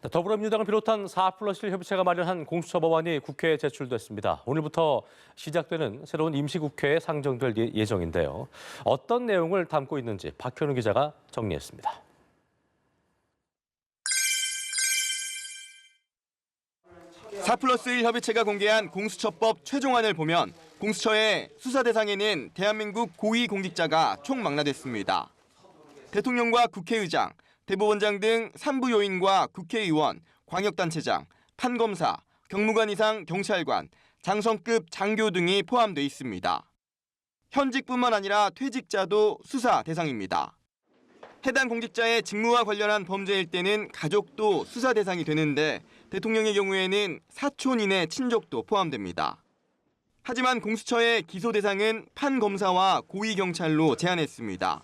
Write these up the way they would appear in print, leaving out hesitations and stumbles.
더불어민주당을 비롯한 4+1 협의체가 마련한 공수처 법안이 국회에 제출됐습니다. 오늘부터 시작되는 새로운 임시국회에 상정될 예정인데요. 어떤 내용을 담고 있는지 박현우 기자가 정리했습니다. (4+1) 협의체가 공개한 공수처법 최종안을 보면 공수처의 수사 대상에는 대한민국 고위공직자가 총망라됐습니다. 대통령과 국회의장, 대법원장 등 산부 요인과 국회의원, 광역단체장, 판검사, 경무관 이상 경찰관, 장성급 장교 등이 포함돼 있습니다. 현직뿐만 아니라 퇴직자도 수사 대상입니다. 해당 공직자의 직무와 관련한 범죄일 때는 가족도 수사 대상이 되는데 대통령의 경우에는 사촌인의 친족도 포함됩니다. 하지만 공수처의 기소 대상은 판검사와 고위경찰로 제한했습니다.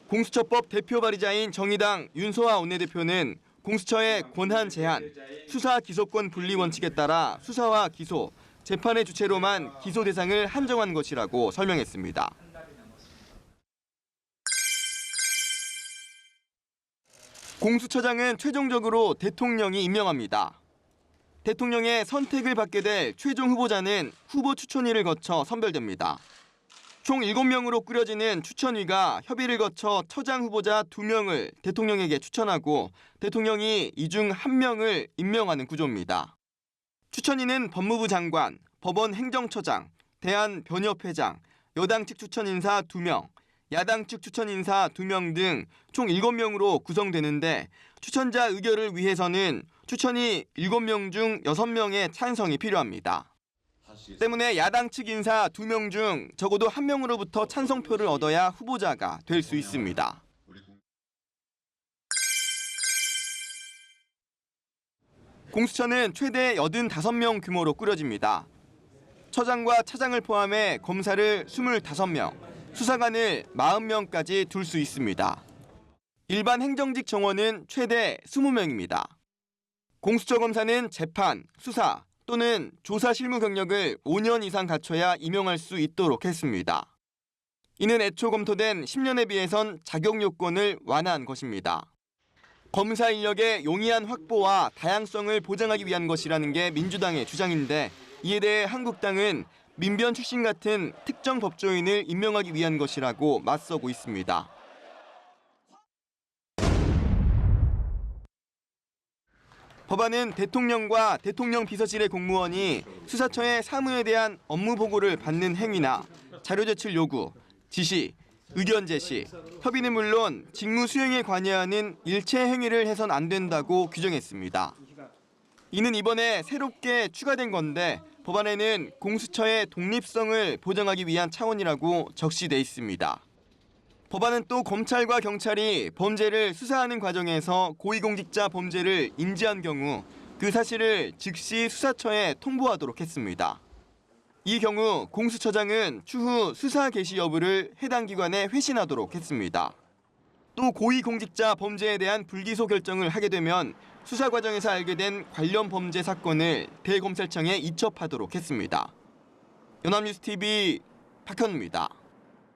공수처법 대표 발의자인 정의당 윤소아 원내대표는 공수처의 권한 제한, 수사 기소권 분리 원칙에 따라 수사와 기소, 재판의 주체로만 기소 대상을 한정한 것이라고 설명했습니다. 공수처장은 최종적으로 대통령이 임명합니다. 대통령의 선택을 받게 될 최종 후보자는 후보 추천위를 거쳐 선별됩니다. 총 7명으로 꾸려지는 추천위가 협의를 거쳐 처장 후보자 2명을 대통령에게 추천하고 대통령이 이 중 1명을 임명하는 구조입니다. 추천위는 법무부 장관, 법원 행정처장, 대한변협회장, 여당 측 추천 인사 2명, 야당 측 추천 인사 2명 등 총 7명으로 구성되는데 추천자 의결을 위해서는 추천위 7명 중 6명의 찬성이 필요합니다. 때문에 야당 측 인사 2명 중 적어도 1명으로부터 찬성표를 얻어야 후보자가 될 수 있습니다. 공수처는 최대 85명 규모로 꾸려집니다. 처장과 차장을 포함해 검사를 25명, 수사관을 40명까지 둘 수 있습니다. 일반 행정직 정원은 최대 20명입니다. 공수처 검사는 재판, 수사 또는 조사 실무 경력을 5년 이상 갖춰야 임용할 수 있도록 했습니다. 이는 애초 검토된 10년에 비해선 자격 요건을 완화한 것입니다. 검사 인력의 용이한 확보와 다양성을 보장하기 위한 것이라는 게 민주당의 주장인데 이에 대해 한국당은 민변 출신 같은 특정 법조인을 임명하기 위한 것이라고 맞서고 있습니다. 법안은 대통령과 대통령 비서실의 공무원이 수사처의 사무에 대한 업무 보고를 받는 행위나 자료 제출 요구, 지시, 의견 제시, 협의는 물론 직무 수행에 관여하는 일체 행위를 해선 안 된다고 규정했습니다. 이는 이번에 새롭게 추가된 건데 법안에는 공수처의 독립성을 보장하기 위한 차원이라고 적시돼 있습니다. 법안은 또 검찰과 경찰이 범죄를 수사하는 과정에서 고위공직자 범죄를 인지한 경우 그 사실을 즉시 수사처에 통보하도록 했습니다. 이 경우 공수처장은 추후 수사 개시 여부를 해당 기관에 회신하도록 했습니다. 또 고위공직자 범죄에 대한 불기소 결정을 하게 되면 수사 과정에서 알게 된 관련 범죄 사건을 대검찰청에 이첩하도록 했습니다. 연합뉴스TV 박현우입니다.